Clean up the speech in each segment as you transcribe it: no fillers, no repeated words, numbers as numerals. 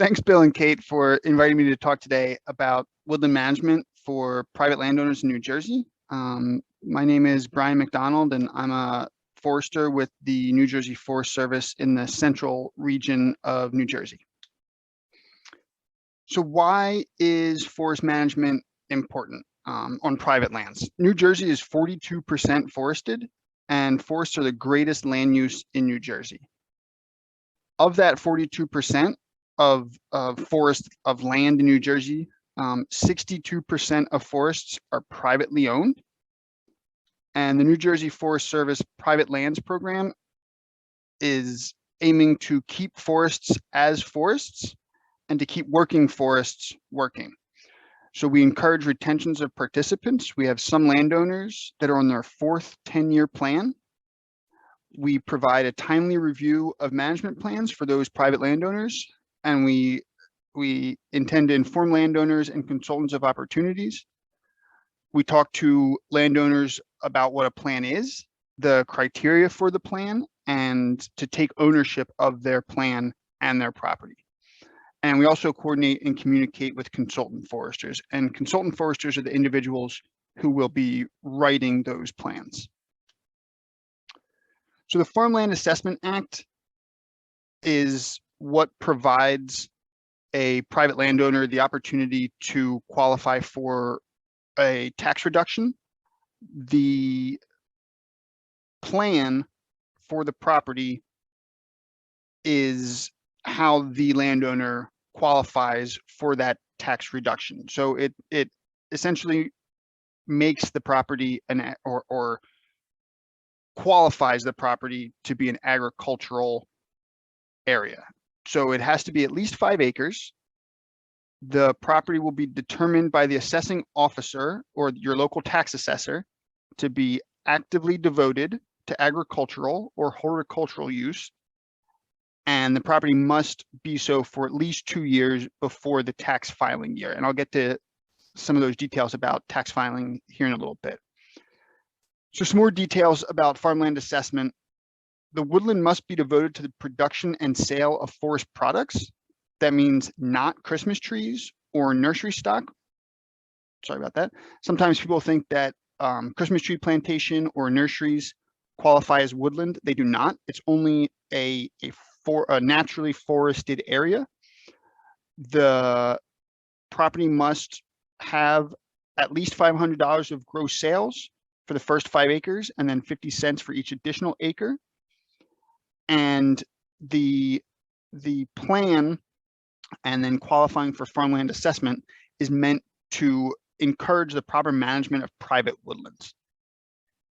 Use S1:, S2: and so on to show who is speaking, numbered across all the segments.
S1: Thanks, Bill and Kate, for inviting me to talk today about woodland management for private landowners in New Jersey. My name is Brian McDonald, and I'm a forester with the New Jersey Forest Service in the central region of New Jersey. So why is forest management important on private lands? New Jersey is 42% forested, and forests are the greatest land use in New Jersey. Of that 42% of forest of land in New Jersey, 62% of forests are privately owned. And the New Jersey Forest Service Private Lands Program is aiming to keep forests as forests and to keep working forests working. So we encourage retentions of participants. We have some landowners that are on their fourth 10-year plan. We provide a timely review of management plans for those private landowners, and we intend to inform landowners and consultants of opportunities. We talk to landowners about what a plan is, the criteria for the plan, and to take ownership of their plan and their property. And we also coordinate and communicate with consultant foresters. And consultant foresters are the individuals who will be writing those plans. So the Farmland Assessment Act is what provides a private landowner the opportunity to qualify for a tax reduction. The plan for the property is how the landowner qualifies for that tax reduction. So it essentially makes the property or qualifies the property to be an agricultural area. So it has to be at least 5 acres. The property will be determined by the assessing officer or your local tax assessor to be actively devoted to agricultural or horticultural use. And the property must be so for at least 2 years before the tax filing year. And I'll get to some of those details about tax filing here in a little bit. So some more details about farmland assessment. The woodland must be devoted to the production and sale of forest products. That means not Christmas trees or nursery stock. Sorry about that. Sometimes people think that Christmas tree plantation or nurseries qualify as woodland. They do not. It's only a naturally forested area. The property must have at least $500 of gross sales for the first 5 acres, and then 50 cents for each additional acre. And the plan and then qualifying for farmland assessment is meant to encourage the proper management of private woodlands.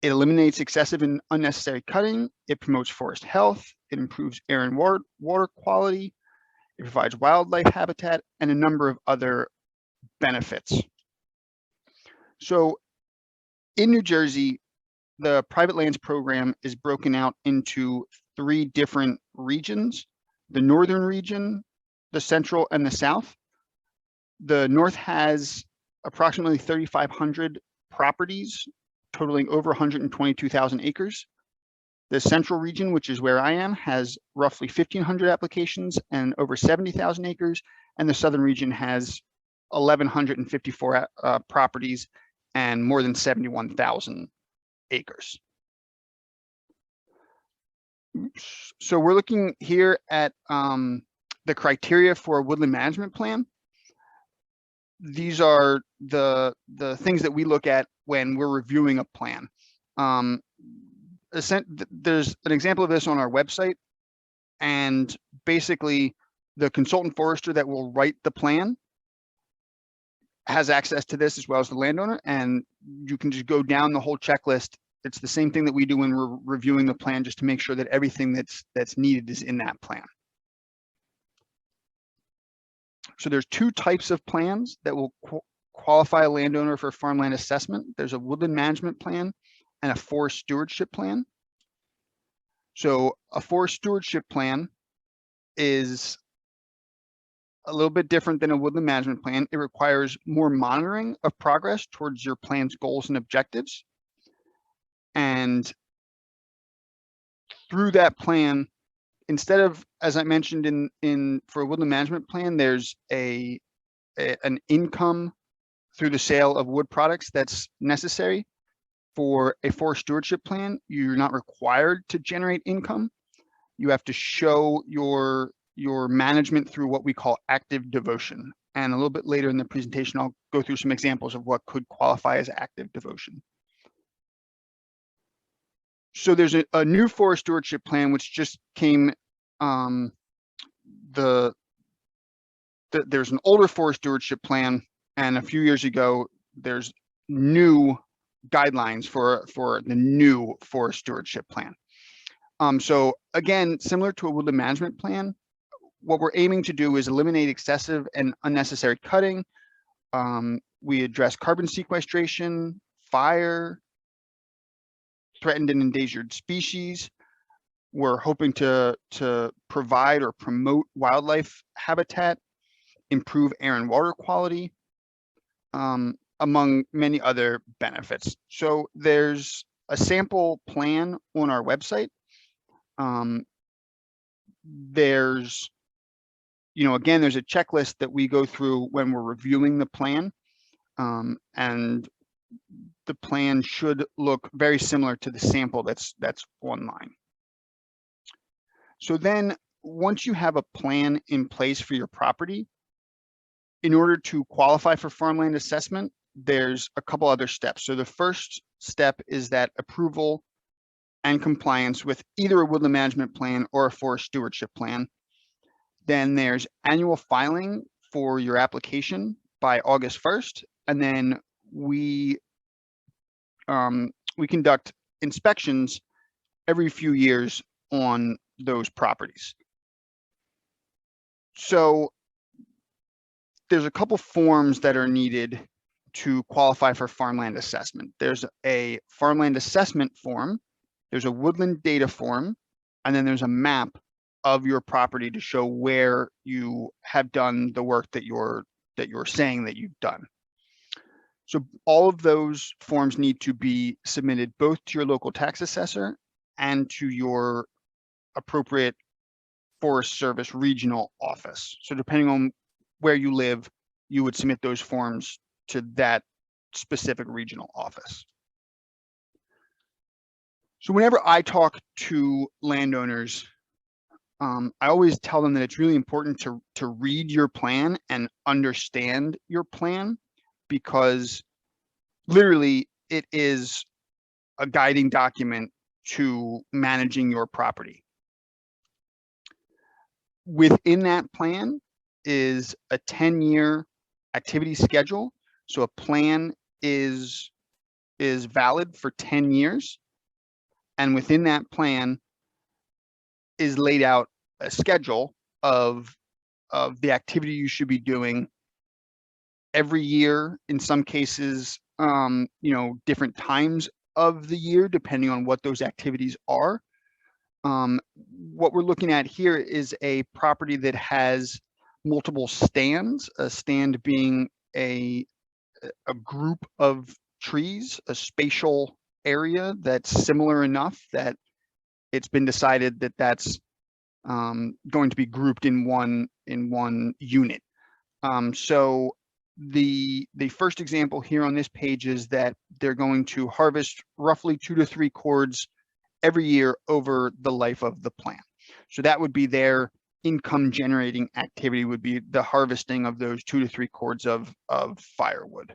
S1: It eliminates excessive and unnecessary cutting. It promotes forest health. It improves air and water quality. It provides wildlife habitat and a number of other benefits. So in New Jersey, the private lands program is broken out into 3 different regions: the northern region, the central, and the south. The north has approximately 3,500 properties totaling over 122,000 acres. The central region, which is where I am, has roughly 1,500 applications and over 70,000 acres. And the southern region has 1,154 properties and more than 71,000 acres. Oops. So we're looking here at the criteria for a woodland management plan. These are the things that we look at when we're reviewing a plan. There's an example of this on our website, and basically the consultant forester that will write the plan has access to this as well as the landowner, and you can just go down the whole checklist. It's the same thing that we do when we're reviewing the plan, just to make sure that everything that's needed is in that plan. So there's 2 types of plans that will qualify a landowner for farmland assessment. There's a woodland management plan and a forest stewardship plan. So a forest stewardship plan is a little bit different than a woodland management plan. It requires more monitoring of progress towards your plan's goals and objectives. And through that plan, instead of, as I mentioned for a woodland management plan, there's an income through the sale of wood products that's necessary. For a forest stewardship plan, you're not required to generate income. You have to show your management through what we call active devotion. And a little bit later in the presentation, I'll go through some examples of what could qualify as active devotion. So there's a new forest stewardship plan, which just came, there's an older forest stewardship plan, and a few years ago, there's new guidelines for the new forest stewardship plan. So again, similar to a woodland management plan, what we're aiming to do is eliminate excessive and unnecessary cutting. We address carbon sequestration, fire, threatened and endangered species. We're hoping to provide or promote wildlife habitat, improve air and water quality, among many other benefits. So there's a sample plan on our website. There's, again, there's a checklist that we go through when we're reviewing the plan, and the plan should look very similar to the sample that's online. So then once you have a plan in place for your property, in order to qualify for farmland assessment, there's a couple other steps. So the first step is that approval and compliance with either a woodland management plan or a forest stewardship plan. Then there's annual filing for your application by August 1st. And then we conduct inspections every few years on those properties. So there's a couple forms that are needed to qualify for farmland assessment. There's a farmland assessment form, there's a woodland data form, and then there's a map of your property to show where you have done the work that you're saying that you've done. So all of those forms need to be submitted both to your local tax assessor and to your appropriate Forest Service regional office. So depending on where you live, you would submit those forms to that specific regional office. So whenever I talk to landowners, I always tell them that it's really important to read your plan and understand your plan, because literally it is a guiding document to managing your property. Within that plan is a 10-year activity schedule. So a plan is valid for 10 years. And within that plan is laid out a schedule of the activity you should be doing every year. In some cases, different times of the year, depending on what those activities are. What we're looking at here is a property that has multiple stands, a stand being a group of trees, a spatial area that's similar enough that it's been decided that that's going to be grouped in one unit. So the first example here on this page is that they're going to harvest roughly 2 to 3 cords every year over the life of the plant. So that would be their income generating activity, would be the harvesting of those 2 to 3 cords of firewood.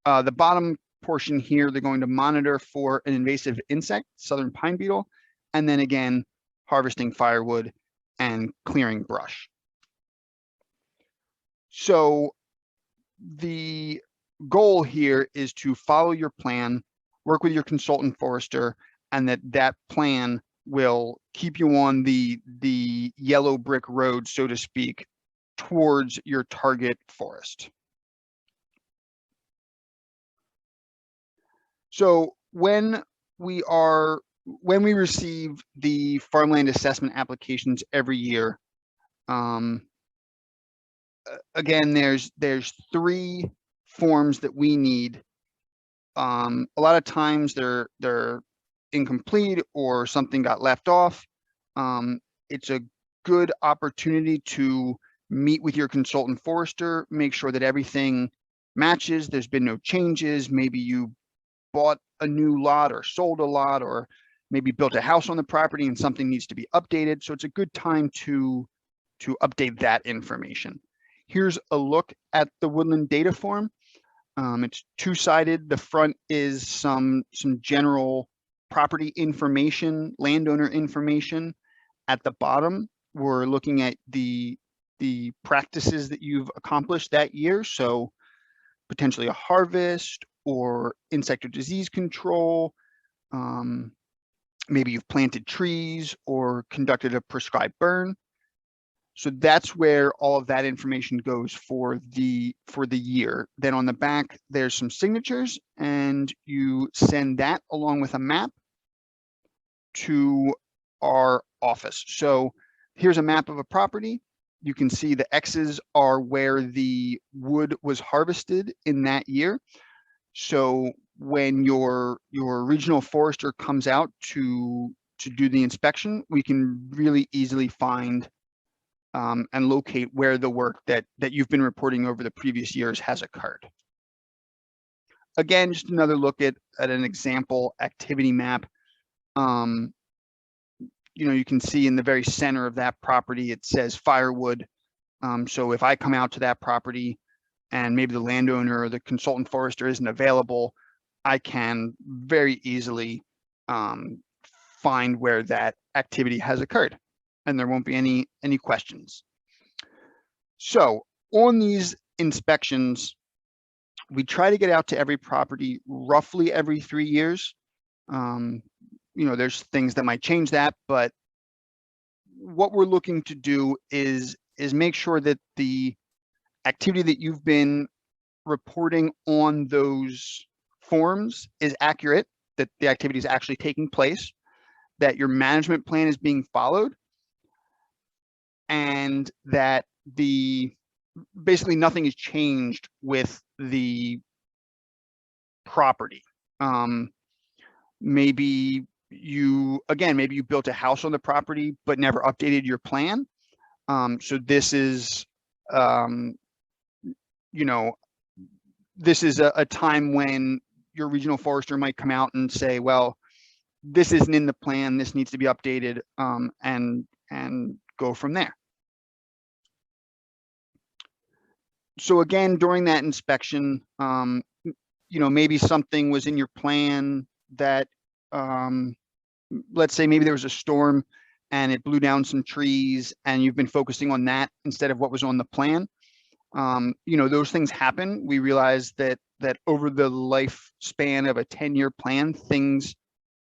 S1: The bottom portion here, they're going to monitor for an invasive insect, southern pine beetle, and then again, harvesting firewood and clearing brush. So the goal here is to follow your plan, work with your consultant forester, and that plan will keep you on the yellow brick road, so to speak, towards your target forest. So when we receive the farmland assessment applications every year, again, there's 3 forms that we need. A lot of times they're incomplete or something got left off. it's a good opportunity to meet with your consultant forester, make sure that everything matches, there's been no changes. Maybe you bought a new lot or sold a lot, or maybe built a house on the property and something needs to be updated. So it's a good time to update that information. Here's a look at the Woodland data form. It's two-sided. The front is some general property information, landowner information. At the bottom, we're looking at the practices that you've accomplished that year. So potentially a harvest or insect or disease control. Maybe you've planted trees or conducted a prescribed burn. So that's where all of that information goes for the year. Then on the back, there's some signatures, and you send that along with a map to our office. So here's a map of a property. You can see the X's are where the wood was harvested in that year. So when your regional forester comes out to do the inspection, we can really easily find and locate where the work that you've been reporting over the previous years has occurred. Again, just another look at an example activity map. You know, you can see in the very center of that property, it says firewood. So if I come out to that property and maybe the landowner or the consultant forester isn't available, I can very easily find where that activity has occurred, and there won't be any questions. So on these inspections, we try to get out to every property roughly every 3 years. You know, there's things that might change that, but what we're looking to do is make sure that the activity that you've been reporting on those forms is accurate, that the activity is actually taking place, that your management plan is being followed, and that basically nothing has changed with the property. Maybe you built a house on the property but never updated your plan. So this is you know, this is a time when your regional forester might come out and say, well, this isn't in the plan, this needs to be updated, and go from there. So again, during that inspection, you know, maybe something was in your plan that, let's say maybe there was a storm and it blew down some trees, and you've been focusing on that instead of what was on the plan. You know, those things happen. We realize that over the lifespan of a 10-year plan, things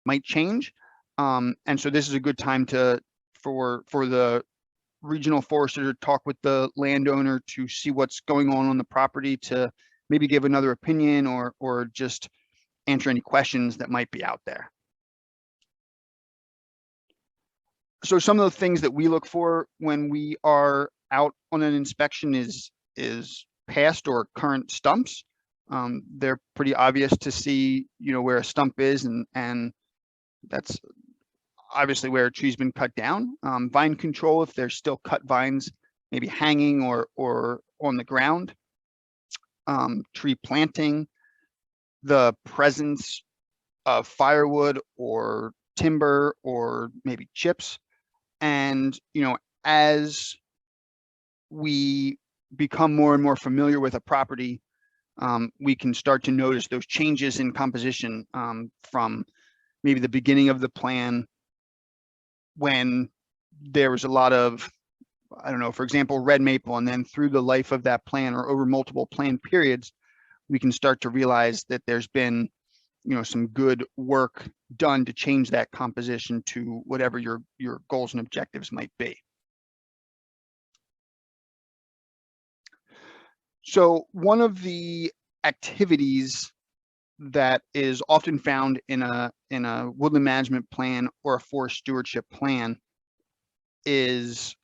S1: might change. And so this is a good time for the regional forester to talk with the landowner to see what's going on the property, to maybe give another opinion or just answer any questions that might be out there. So some of the things that we look for when we are out on an inspection is past or current stumps. They're pretty obvious to see, you know, where a stump is, and that's obviously where a tree's been cut down. Vine control, if there's still cut vines, maybe hanging or on the ground. Tree planting, the presence of firewood or timber or maybe chips. And, you know, as we become more and more familiar with a property, we can start to notice those changes in composition from maybe the beginning of the plan, when there was a lot of, I don't know, for example, red maple, and then through the life of that plan or over multiple plan periods, we can start to realize that there's been, you know, some good work done to change that composition to whatever your goals and objectives might be. So one of the activities that is often found in a woodland management plan or a forest stewardship plan is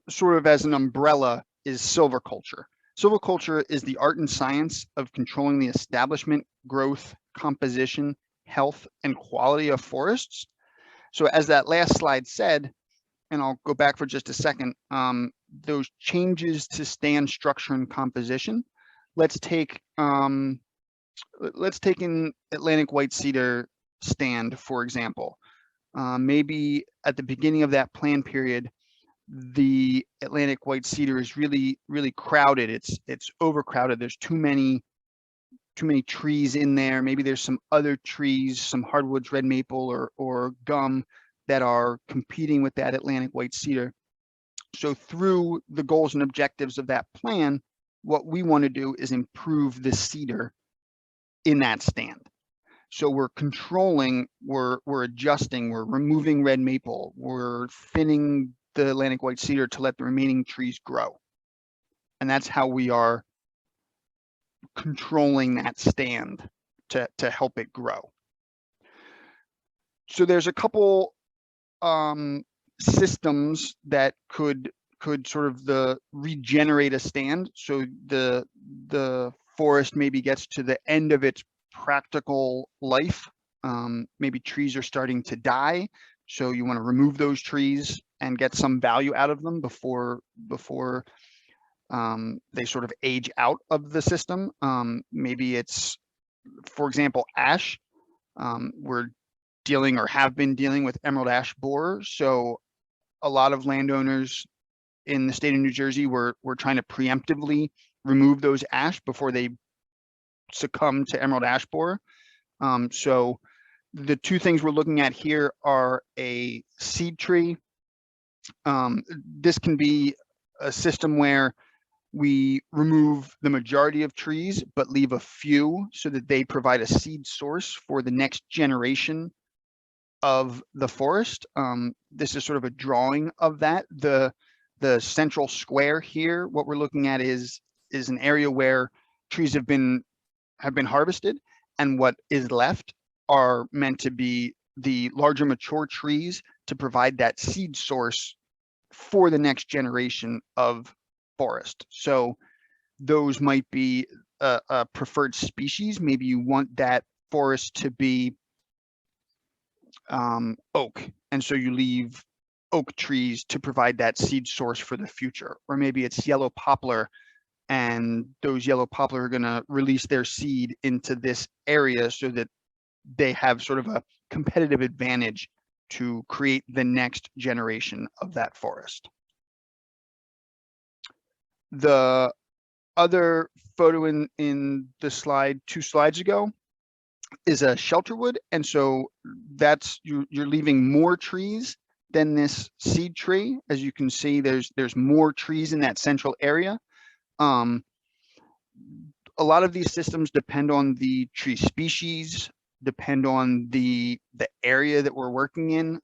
S1: sort of as an umbrella is silviculture. Silviculture is the art and science of controlling the establishment, growth, composition, health, and quality of forests. So as that last slide said, and I'll go back for just a second, those changes to stand structure and composition. Let's take an Atlantic white cedar stand, for example. Maybe at the beginning of that plan period, the Atlantic white cedar is really crowded. It's overcrowded. There's too many trees in there. Maybe there's some other trees, some hardwoods, red maple or gum, that are competing with that Atlantic white cedar. So through the goals and objectives of that plan, what we want to do is improve the cedar in that stand. So we're controlling, we're adjusting, we're removing red maple, we're thinning the Atlantic white cedar to let the remaining trees grow. And that's how we are controlling that stand to help it grow. So there's a couple systems that could sort of regenerate a stand. So the forest maybe gets to the end of its practical life. Maybe trees are starting to die, so you want to remove those trees and get some value out of them before they sort of age out of the system. Maybe it's, for example, ash. We're dealing or have been dealing with emerald ash borer. So a lot of landowners in the state of New Jersey were trying to preemptively remove those ash before they succumb to emerald ash borer. So the two things we're looking at here are a seed tree. This can be a system where we remove the majority of trees, but leave a few so that they provide a seed source for the next generation of the forest. This is sort of a drawing of that. The central square here, what we're looking at is an area where trees have been harvested, and what is left are meant to be the larger mature trees to provide that seed source for the next generation of forest. So those might be a preferred species. Maybe you want that forest to be oak, and so you leave oak trees to provide that seed source for the future. Or maybe it's yellow poplar, and those yellow poplar are going to release their seed into this area so that they have sort of a competitive advantage to create the next generation of that forest. The other photo in the slide 2 slides ago is a shelterwood, and so that's you're leaving more trees than this seed tree. As you can see, there's more trees in that central area. A lot of these systems depend on the tree species, depend on the area that we're working in.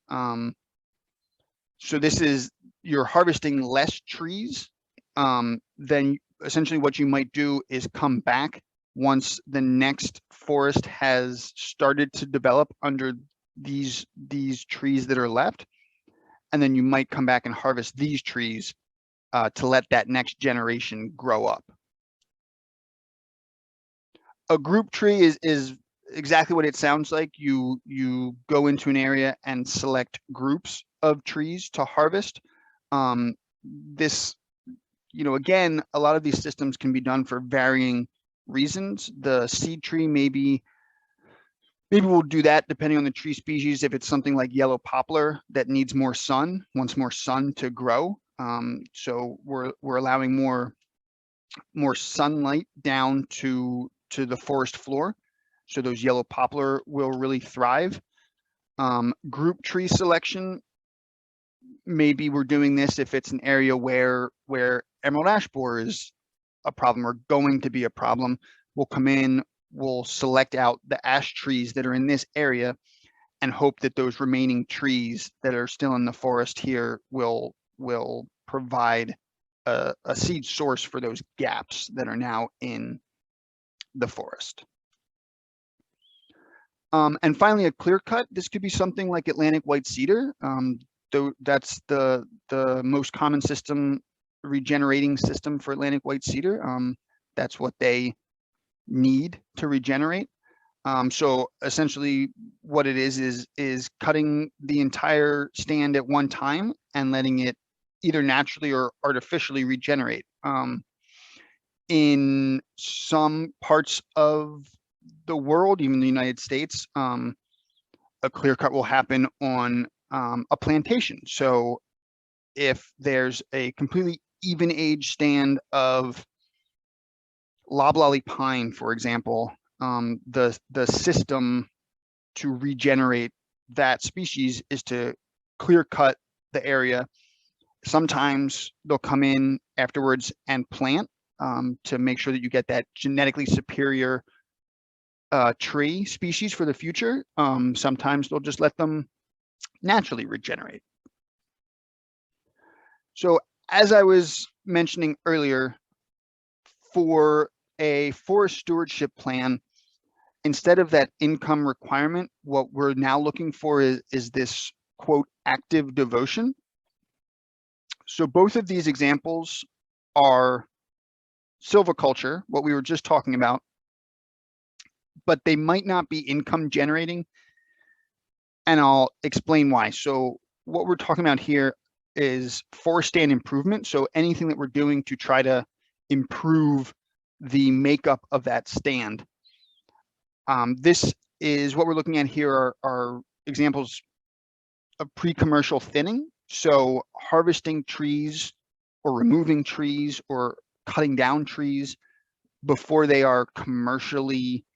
S1: So this is, you're harvesting less trees. Then essentially what you might do is come back once the next forest has started to develop under these trees that are left, and then you might come back and harvest these trees to let that next generation grow up. A group tree is exactly what it sounds like. You go into an area and select groups of trees to harvest. This, again, a lot of these systems can be done for varying reasons. The seed tree maybe we'll do that depending on the tree species. If it's something like yellow poplar that needs more sun, wants more sun to grow, so we're allowing more sunlight down to the forest floor, so those yellow poplar will really thrive. Group tree selection, maybe we're doing this if it's an area where emerald ash borer is a problem or going to be a problem. We'll come in, we'll select out the ash trees that are in this area and hope that those remaining trees that are still in the forest here will provide a seed source for those gaps that are now in the forest. And finally, a clear cut. This could be something like Atlantic white cedar. Though that's the most common system, regenerating system for Atlantic white cedar. That's what they need to regenerate. So essentially, what it is cutting the entire stand at one time and letting it either naturally or artificially regenerate. In some parts of the world, even the United States, a clear cut will happen on a plantation. So if there's a completely even age stand of loblolly pine, for example, the system to regenerate that species is to clear cut the area. Sometimes they'll come in afterwards and plant to make sure that you get that genetically superior tree species for the future. Sometimes they'll just let them naturally regenerate. So as I was mentioning earlier, for a forest stewardship plan, instead of that income requirement, what we're now looking for is this, quote, active devotion. So both of these examples are silviculture, what we were just talking about, but they might not be income generating, and I'll explain why. So what we're talking about here is forest stand improvement. So anything that we're doing to try to improve the makeup of that stand. This is what we're looking at here are examples of pre-commercial thinning. So harvesting trees or removing trees or cutting down trees before they are commercially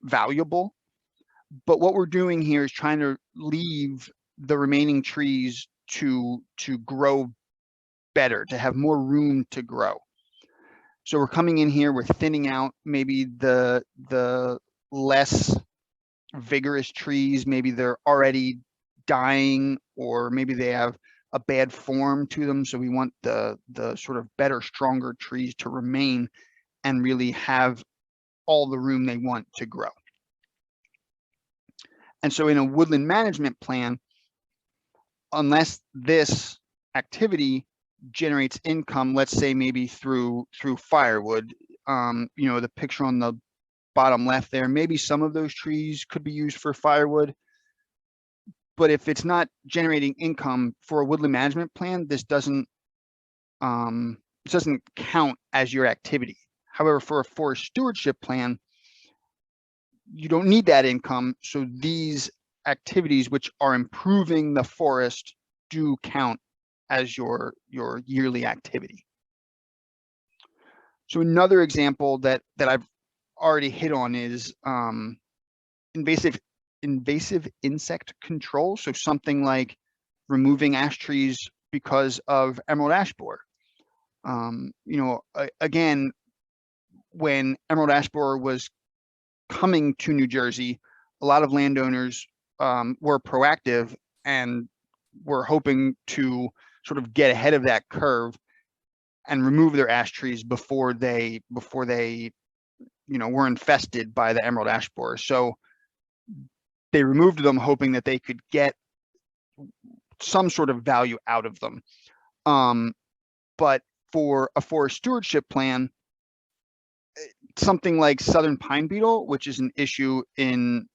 S1: valuable. But what we're doing here is trying to leave the remaining trees to grow better, to have more room to grow. So we're coming in here, we're thinning out maybe the less vigorous trees, maybe they're already dying, or maybe they have a bad form to them. So we want the sort of better, stronger trees to remain and really have all the room they want to grow. And so in a woodland management plan, unless this activity generates income, let's say maybe through firewood, you know, the picture on the bottom left there, maybe some of those trees could be used for firewood. But if it's not generating income for a woodland management plan, this doesn't count as your activity. However, for a forest stewardship plan, you don't need that income. So these activities which are improving the forest do count as your yearly activity. So another example that I've already hit on is invasive insect control. So something like removing ash trees because of emerald ash borer. You know, again, when emerald ash borer was coming to New Jersey, a lot of landowners were proactive and were hoping to sort of get ahead of that curve and remove their ash trees before they you know, were infested by the emerald ash borer. So they removed them hoping that they could get some sort of value out of them. But for a forest stewardship plan, something like southern pine beetle, which is an issue in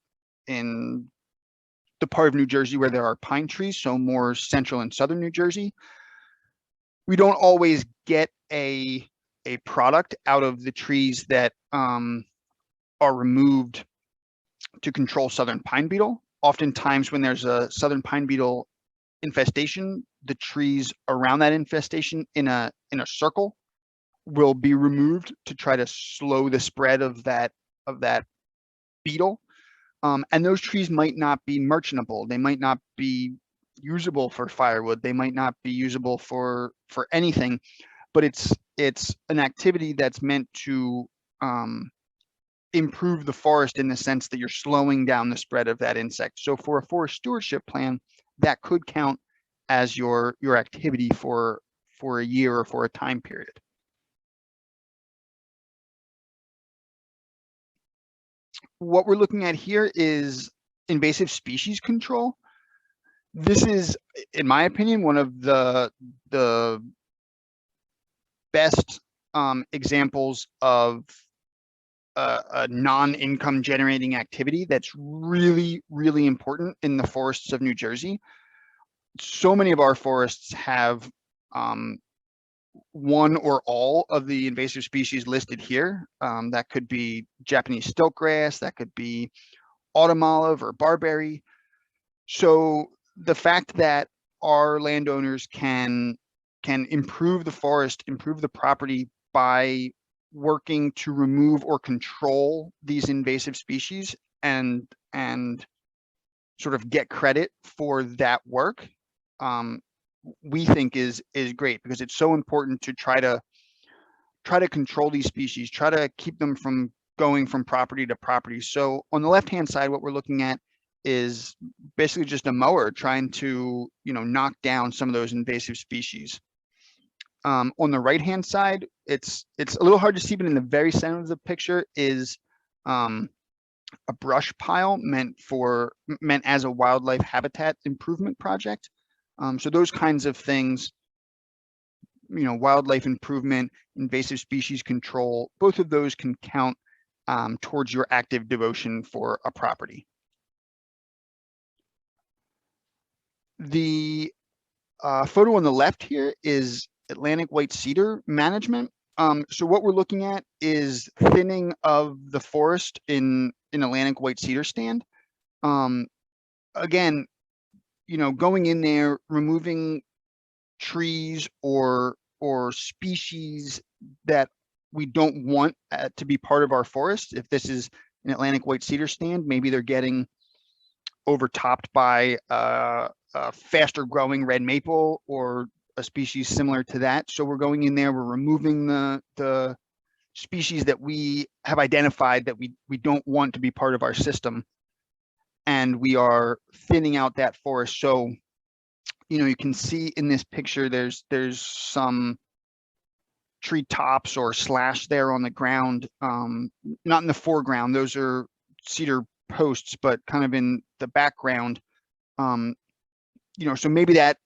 S1: the part of New Jersey where there are pine trees, so more central and southern New Jersey, we don't always get a product out of the trees that are removed to control southern pine beetle. Oftentimes when there's a southern pine beetle infestation, the trees around that infestation in a circle will be removed to try to slow the spread of that beetle. And those trees might not be merchantable. They might not be usable for firewood. They might not be usable for anything, but it's an activity that's meant to improve the forest in the sense that you're slowing down the spread of that insect. So for a forest stewardship plan, that could count as your activity for a year or for a time period. What we're looking at here is invasive species control. This is, in my opinion, one of the best examples of a non-income generating activity that's really, really important in the forests of New Jersey. So many of our forests have one or all of the invasive species listed here. That could be Japanese stiltgrass, that could be autumn olive or barberry. So the fact that our landowners can improve the forest, improve the property by working to remove or control these invasive species and sort of get credit for that work, we think is great, because it's so important to try to control these species, try to keep them from going from property to property. So on the left hand side, what we're looking at is basically just a mower trying to, you know, knock down some of those invasive species. On the right hand side, it's a little hard to see, but in the very center of the picture is a brush pile meant as a wildlife habitat improvement project. So those kinds of things, you know, wildlife improvement, invasive species control, both of those can count towards your active devotion for a property. The photo on the left here is Atlantic white cedar management. So what we're looking at is thinning of the forest in Atlantic white cedar stand. Again, you know, going in there, removing trees or species that we don't want to be part of our forest. If this is an Atlantic white cedar stand, maybe they're getting overtopped by a faster growing red maple or a species similar to that. So we're going in there, we're removing the species that we have identified that we don't want to be part of our system, and we are thinning out that forest. So, you know, you can see in this picture, there's some tree tops or slash there on the ground, not in the foreground, those are cedar posts, but kind of in the background. You know, so maybe that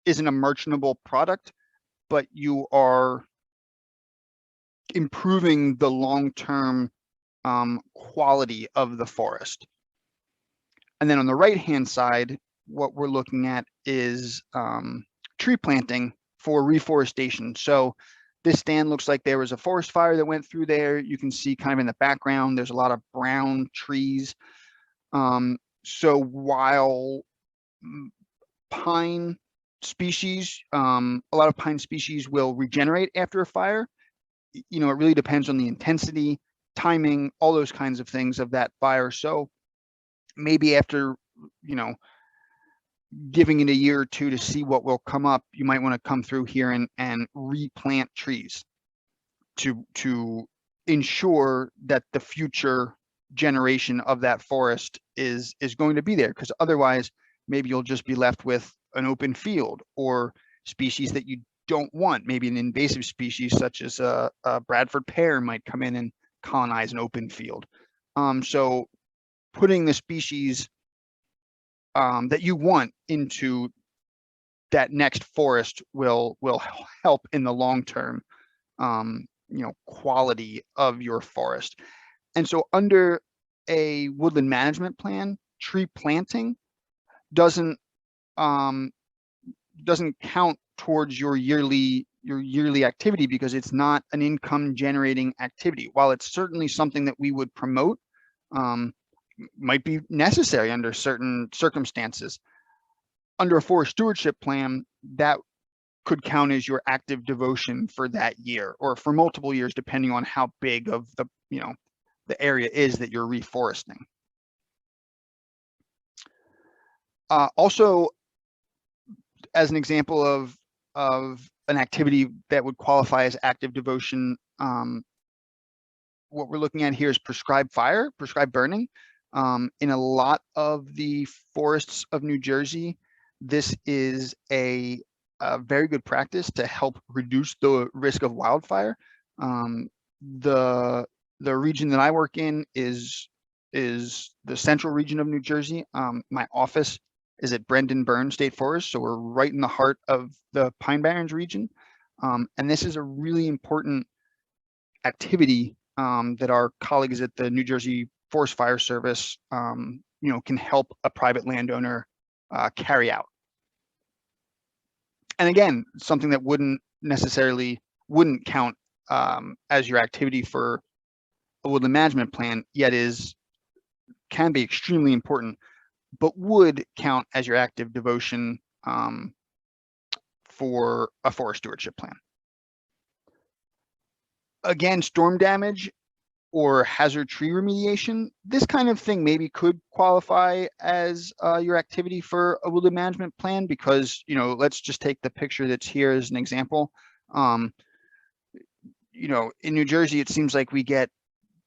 S1: isn't a merchantable product, but you are improving the long-term quality of the forest. And then on the right-hand side, what we're looking at is tree planting for reforestation. So this stand looks like there was a forest fire that went through there. You can see kind of in the background, there's a lot of brown trees. So while pine species, a lot of pine species will regenerate after a fire, you know, it really depends on the intensity, timing, all those kinds of things of that fire. So maybe after, you know, giving it a year or two to see what will come up, you might want to come through here and replant trees to ensure that the future generation of that forest is going to be there, because otherwise maybe you'll just be left with an open field or species that you don't want. Maybe an invasive species such as a Bradford pear might come in and colonize an open field. So putting the species that you want into that next forest will help in the long term, you know, quality of your forest. And so under a woodland management plan, tree planting doesn't count towards your yearly activity, because it's not an income generating activity. While it's certainly something that we would promote, might be necessary under certain circumstances. Under a forest stewardship plan, that could count as your active devotion for that year or for multiple years, depending on how big of the, you know, the area is that you're reforesting. Also, as an example of an activity that would qualify as active devotion, what we're looking at here is prescribed burning. In a lot of the forests of New Jersey, this is a very good practice to help reduce the risk of wildfire. The region that I work in is the central region of New Jersey. My office is at Brendan Burn State Forest, so we're right in the heart of the Pine Barrens region. And this is a really important activity that our colleagues at the New Jersey Forest Fire Service, can help a private landowner carry out. And again, something that wouldn't count as your activity for a woodland management plan, yet can be extremely important, but would count as your active devotion for a forest stewardship plan. Again, storm damage or hazard tree remediation, this kind of thing maybe could qualify as your activity for a woodland management plan, because, let's just take the picture that's here as an example. In New Jersey, it seems like we get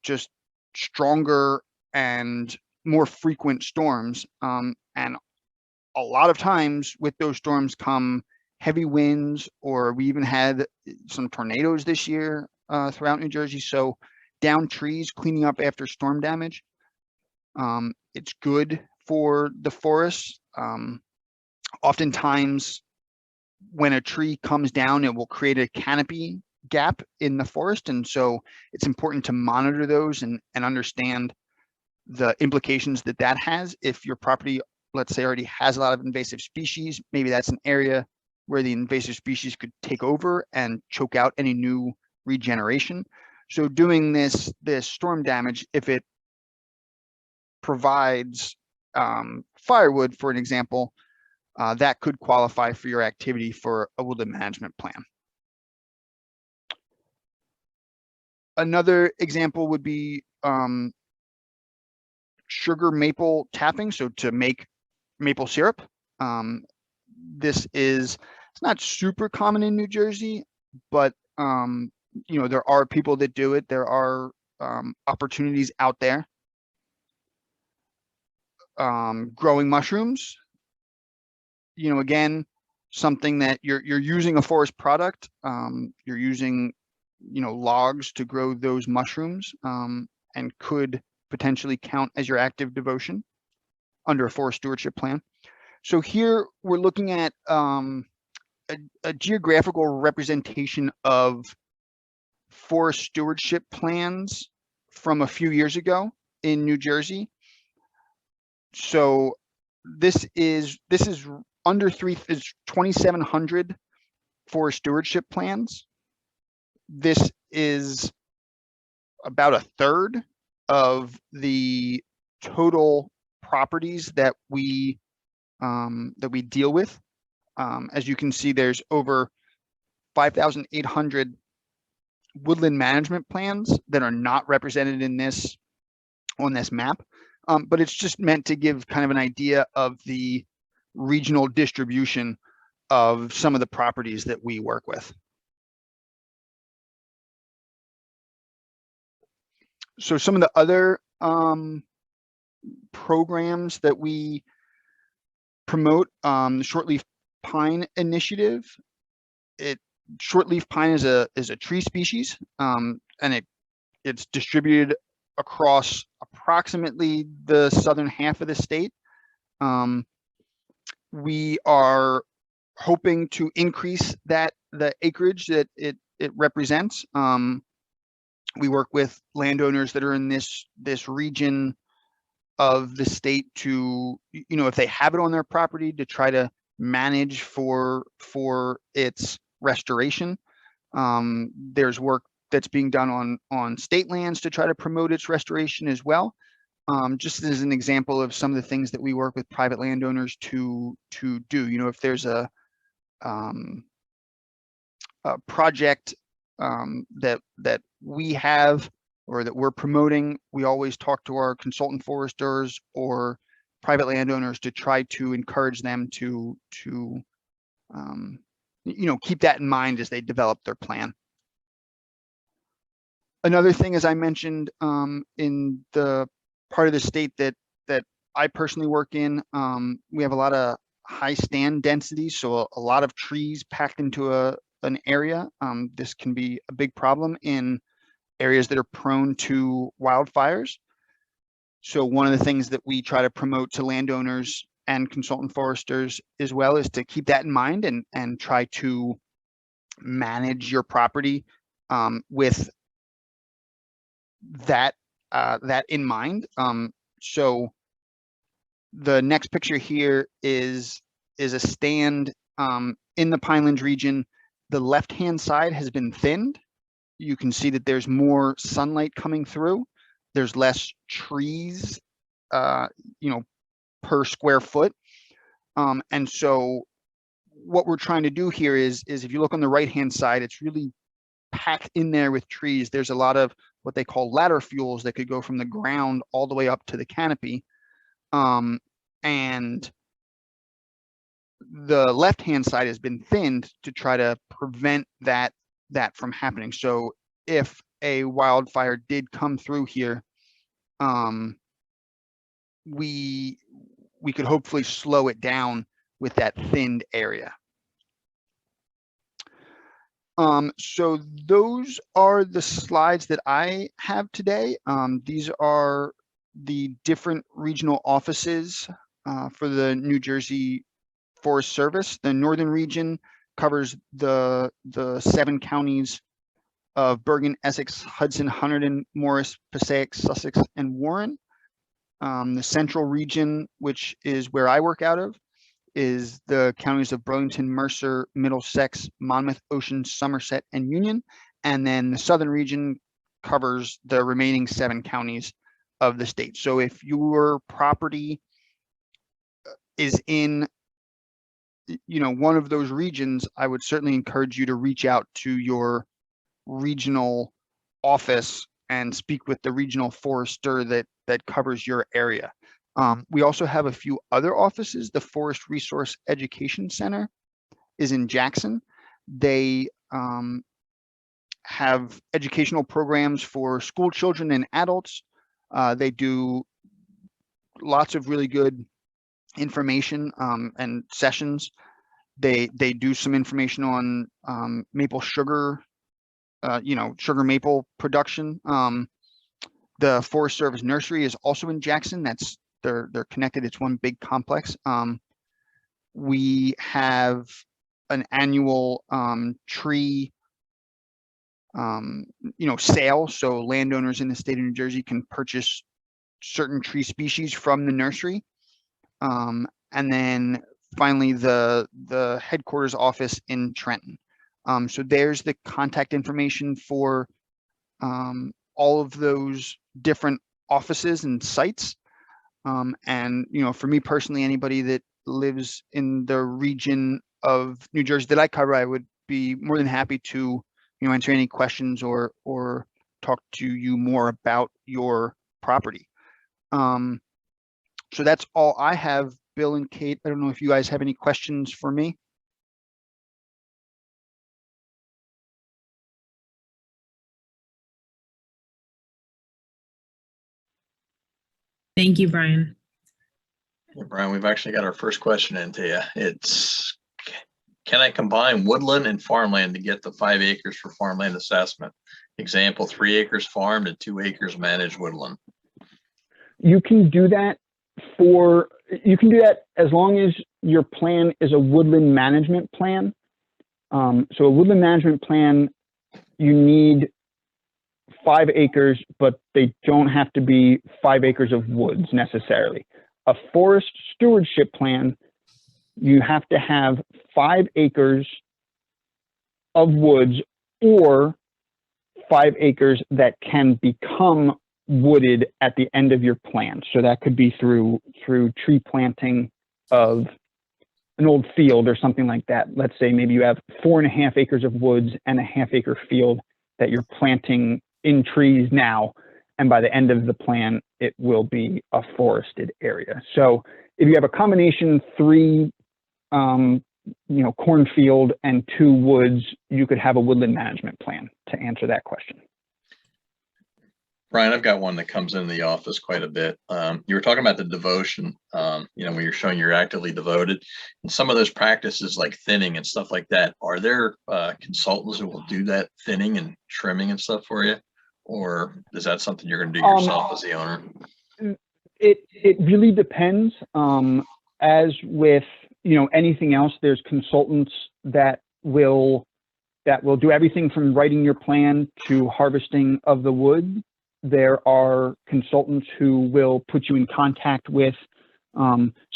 S1: just stronger and more frequent storms. And a lot of times with those storms come heavy winds, or we even had some tornadoes this year throughout New Jersey. So down trees, cleaning up after storm damage. It's good for the forests. Oftentimes when a tree comes down, it will create a canopy gap in the forest. And so it's important to monitor those and understand the implications that has. If your property, let's say, already has a lot of invasive species, maybe that's an area where the invasive species could take over and choke out any new regeneration. So doing this storm damage, if it provides firewood, for an example, that could qualify for your activity for a woodland management plan. Another example would be sugar maple tapping, so to make maple syrup. It's not super common in New Jersey, but there are people that do it. There are opportunities out there. Growing mushrooms, again, something that you're using a forest product. You're using, logs to grow those mushrooms, and could potentially count as your active devotion under a forest stewardship plan. So here we're looking at a geographical representation of forest stewardship plans from a few years ago in New Jersey. So this is under 2,700 forest stewardship plans. This is about a third of the total properties that we deal with. As you can see, there's over 5,800 woodland management plans that are not represented on this map. But it's just meant to give kind of an idea of the regional distribution of some of the properties that we work with. So some of the other programs that we promote, the shortleaf pine initiative. Shortleaf pine is a tree species, and it's distributed across approximately the southern half of the state. We are hoping to increase the acreage that it represents. We work with landowners that are in this region of the state to, if they have it on their property, to try to manage for its restoration. There's work that's being done on state lands to try to promote its restoration as well. Just as an example of some of the things that we work with private landowners to do. If there's a project that we have or that we're promoting, we always talk to our consultant foresters or private landowners to try to encourage them to keep that in mind as they develop their plan. Another thing, as I mentioned, in the part of the state that I personally work in, we have a lot of high stand density, so a lot of trees packed into an area. This can be a big problem in areas that are prone to wildfires. So one of the things that we try to promote to landowners and consultant foresters as well is to keep that in mind and try to manage your property with that that in mind. So the next picture here is a stand in the Pinelands region. The left-hand side has been thinned. You can see that there's more sunlight coming through. There's less trees, you know, per square foot. And so what we're trying to do here is if you look on the right-hand side, it's really packed in there with trees. There's a lot of what they call ladder fuels that could go from the ground all the way up to the canopy. And the left-hand side has been thinned to try to prevent that from happening. So if a wildfire did come through here, we could hopefully slow it down with that thinned area. So those are the slides that I have today. These are the different regional offices for the New Jersey Forest Service. The northern region covers the 7 counties of Bergen, Essex, Hudson, Hunterdon, Morris, Passaic, Sussex, and Warren. The central region, which is where I work out of, is the counties of Burlington, Mercer, Middlesex, Monmouth, Ocean, Somerset, and Union. And then the southern region covers the remaining 7 counties of the state. So if your property is in, you know, one of those regions, I would certainly encourage you to reach out to your regional office and speak with the regional forester that covers your area. We also have a few other offices. The Forest Resource Education Center is in Jackson. They have educational programs for school children and adults. They do lots of really good information and sessions. They do some information on maple sugar, you know, sugar maple production. The Forest Service Nursery is also in Jackson. They're connected. It's one big complex. We have an annual tree you know, sale. So landowners in the state of New Jersey can purchase certain tree species from the nursery. And then finally the headquarters office in Trenton. So there's the contact information for all of those different offices and sites. And, you know, for me personally, anybody that lives in the region of New Jersey that I cover, I would be more than happy to, you know, answer any questions or talk to you more about your property. So that's all I have. Bill and Kate, I don't know if you guys have any questions for me.
S2: Thank you, Brian.
S3: Yeah, Brian, we've actually got our first question into you. It's, can I combine woodland and farmland to get the 5 acres for farmland assessment? Example, 3 acres farmed and 2 acres managed woodland.
S4: You can do that as long as your plan is a woodland management plan. So a woodland management plan, you need 5 acres, but they don't have to be 5 acres of woods necessarily. A forest stewardship plan, you have to have 5 acres of woods or 5 acres that can become wooded at the end of your plan. So that could be through tree planting of an old field or something like that. Let's say maybe you have 4.5 acres of woods and a half-acre field that you're planting in trees now, and by the end of the plan, it will be a forested area. So if you have a combination 3, you know, cornfield and 2 woods, you could have a woodland management plan to answer that question.
S3: Brian, I've got one that comes into the office quite a bit. You were talking about the devotion, you know, when you're showing you're actively devoted, and some of those practices like thinning and stuff like that. Are there consultants who will do that thinning and trimming and stuff for you? Or is that something you're going to do yourself as the owner?
S4: It really depends. As with, you know, anything else, there's consultants that will do everything from writing your plan to harvesting of the wood. there are consultants who will put you in contact with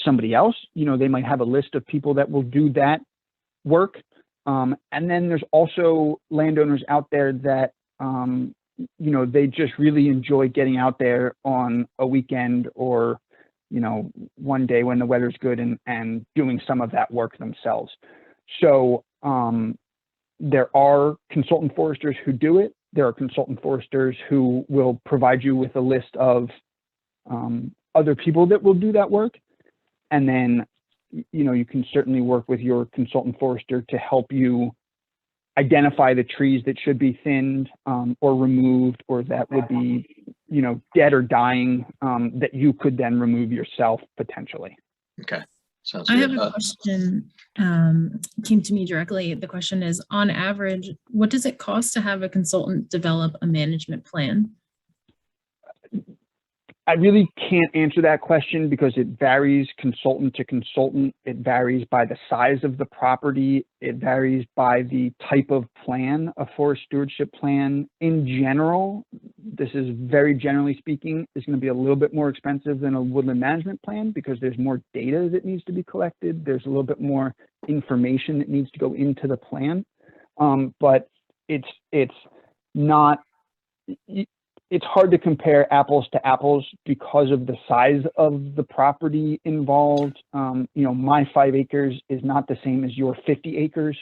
S4: somebody else. You know, they might have a list of people that will do that work. And then there's also landowners out there that, you know, they just really enjoy getting out there on a weekend or, you know, one day when the weather's good and doing some of that work themselves. So there are consultant foresters who do it. There are consultant foresters who will provide you with a list of other people that will do that work. And then, you know, you can certainly work with your consultant forester to help you identify the trees that should be thinned or removed, or that would be, you know, dead or dying, that you could then remove yourself potentially.
S3: Okay, sounds
S2: I
S3: good.
S2: have a question, came to me directly. The question is, on average, what does it cost to have a consultant develop a management plan?
S4: I really can't answer that question because it varies consultant to consultant. It varies by the size of the property. It varies by the type of plan, a forest stewardship plan. In general, this is very generally speaking, is going to be a little bit more expensive than a woodland management plan because there's more data that needs to be collected. There's a little bit more information that needs to go into the plan. But it's not... It's hard to compare apples to apples because of the size of the property involved. You know, my 5 acres is not the same as your 50 acres.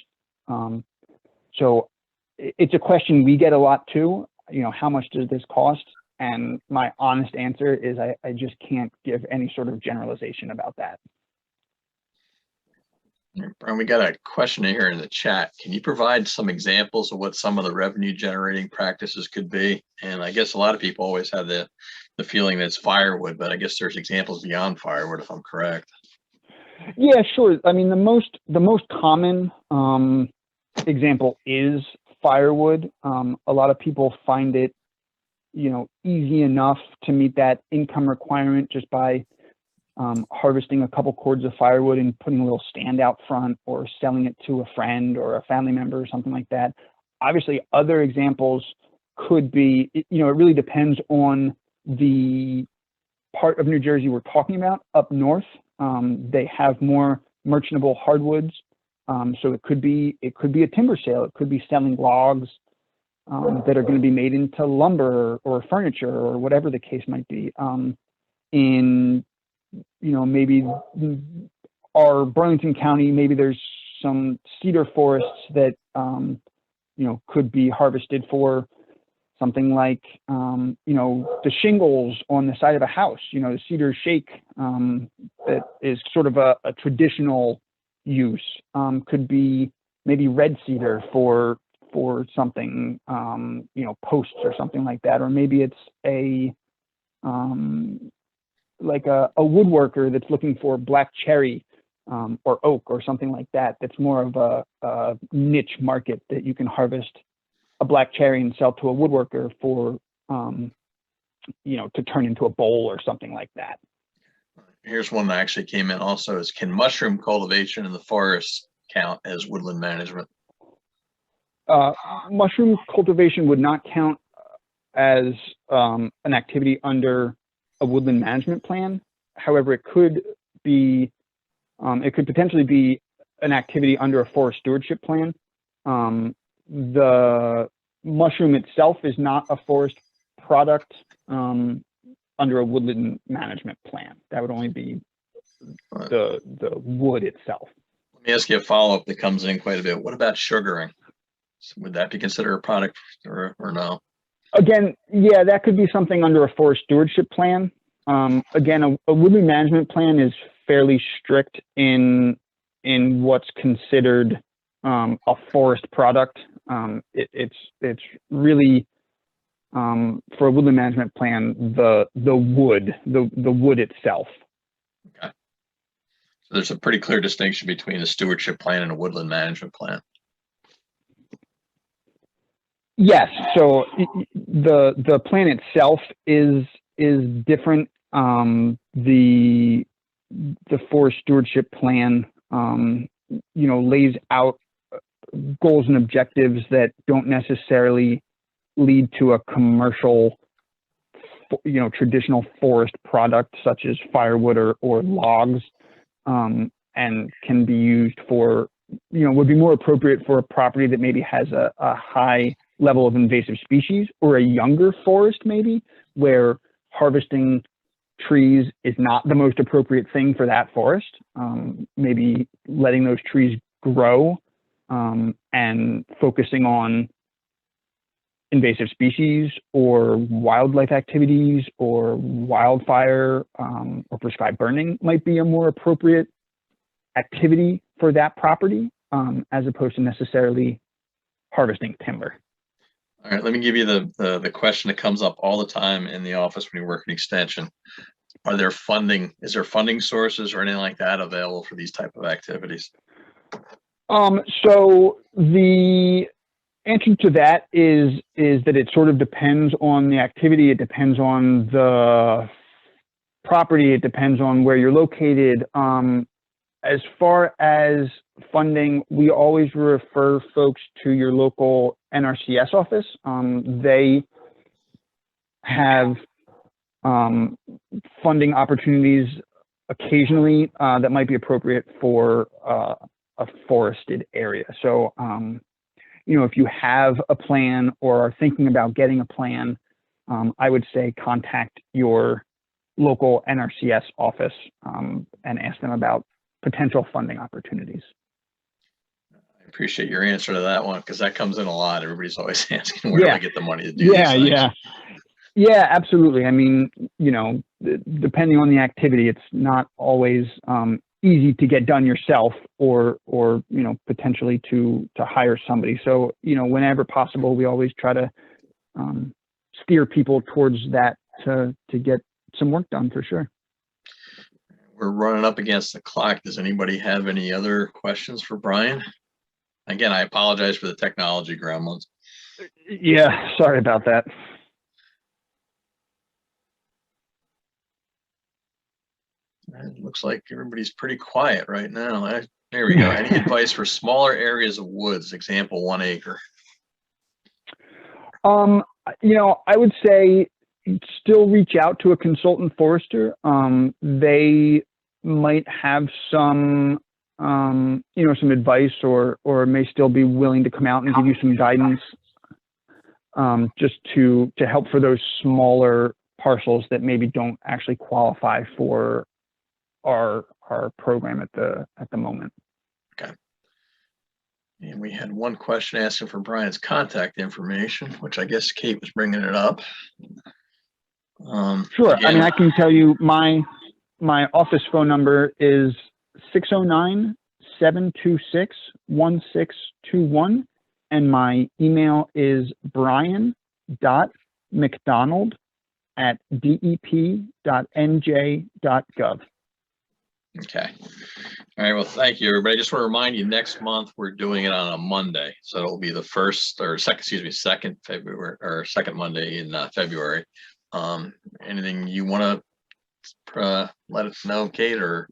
S4: So it's a question we get a lot too. You know, how much does this cost? And my honest answer is I just can't give any sort of generalization about that.
S3: Brian, we got a question here in the chat. Can you provide some examples of what some of the revenue generating practices could be? And I guess a lot of people always have the feeling that it's firewood, but I guess there's examples beyond firewood, if I'm correct.
S4: Yeah, sure. I mean, the most common example is firewood. A lot of people find it, you know, easy enough to meet that income requirement just by harvesting a couple cords of firewood and putting a little stand out front or selling it to a friend or a family member or something like that. Obviously, other examples could be, you know, it really depends on the part of New Jersey we're talking about. Up north, they have more merchantable hardwoods. So it could be a timber sale. It could be selling logs that are going to be made into lumber or furniture or whatever the case might be. In, you know, maybe our Burlington County, maybe there's some cedar forests that, you know, could be harvested for something like, you know, the shingles on the side of a house, you know, the cedar shake that is sort of a traditional use. Could be maybe red cedar for something, you know, posts or something like that. Or maybe it's a, like a woodworker that's looking for black cherry or oak or something like that. That's more of a niche market that you can harvest a black cherry and sell to a woodworker for, you know, to turn into a bowl or something like that.
S3: Here's one that actually came in also is, can mushroom cultivation in the forest count as woodland management?
S4: Mushroom cultivation would not count as an activity under a woodland management plan. However, it could be, it could potentially be an activity under a forest stewardship plan. The mushroom itself is not a forest product under a woodland management plan. That would only be the wood itself.
S3: Let me ask you a follow-up that comes in quite a bit. What about sugaring? Would that be considered a product or no? Again,
S4: yeah, that could be something under a forest stewardship plan. Again, a woodland management plan is fairly strict in what's considered a forest product. It's really for a woodland management plan, the wood itself.
S3: Okay. So there's a pretty clear distinction between a stewardship plan and a woodland management plan.
S4: Yes. So the plan itself is different. The forest stewardship plan, you know, lays out goals and objectives that don't necessarily lead to a commercial traditional forest products such as firewood or logs, and can be used for, would be more appropriate for a property that maybe has a high level of invasive species, or a younger forest maybe, where harvesting trees is not the most appropriate thing for that forest. Maybe letting those trees grow, and focusing on invasive species or wildlife activities or wildfire, or prescribed burning might be a more appropriate activity for that property, as opposed to necessarily harvesting timber.
S3: All right, let me give you the question that comes up all the time in the office when you work in extension. Is there funding sources or anything like that available for these type of activities?
S4: So the answer to that is that it sort of depends on the activity. It depends on the property. It depends on where you're located. As far as funding, we always refer folks to your local NRCS office. They have funding opportunities occasionally that might be appropriate for a forested area. So, if you have a plan or are thinking about getting a plan, I would say contact your local NRCS office and ask them about potential funding opportunities.
S3: I appreciate your answer to that one, because that comes in a lot. Everybody's always asking, where do I get the money to do these things?
S4: Yeah, absolutely. I mean, depending on the activity, it's not always easy to get done yourself, or potentially to hire somebody. So, whenever possible, we always try to steer people towards that to get some work done for sure.
S3: We're running up against the clock. Does anybody have any other questions for Brian? Again, I apologize for the technology gremlins.
S4: Yeah, sorry about that.
S3: It looks like everybody's pretty quiet right now. There we go. Any advice for smaller areas of woods? Example, 1 acre.
S4: I would say still reach out to a consultant forester. They might have some advice, or may still be willing to come out and give you some guidance, just to help for those smaller parcels that maybe don't actually qualify for our program at the moment.
S3: Okay. And we had one question asking for Brian's contact information, which I guess Kate was bringing it up.
S4: Sure.
S3: Again,
S4: I mean, I can tell you my office phone number is 609-726-1621, and my email is brian.mcdonald@dep.nj.gov.
S3: Okay. All right. Well, thank you, everybody. I just want to remind you, next month we're doing it on a Monday, so it'll be the second February, or second Monday in February. Anything you want to let us know, Kate, or?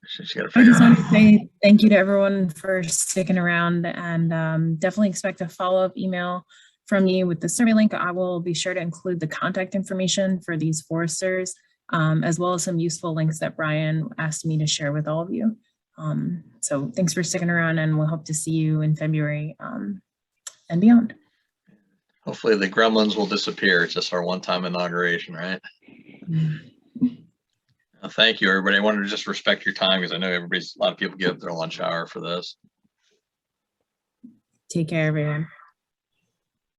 S2: I just want to say thank you to everyone for sticking around, and definitely expect a follow-up email from you with the survey link. I will be sure to include the contact information for these foresters, as well as some useful links that Brian asked me to share with all of you. So thanks for sticking around, and we'll hope to see you in February and beyond.
S3: Hopefully the gremlins will disappear. It's just our one-time inauguration, right? Thank you, everybody. I wanted to just respect your time, because I know a lot of people give their lunch hour for this.
S2: Take care, everyone.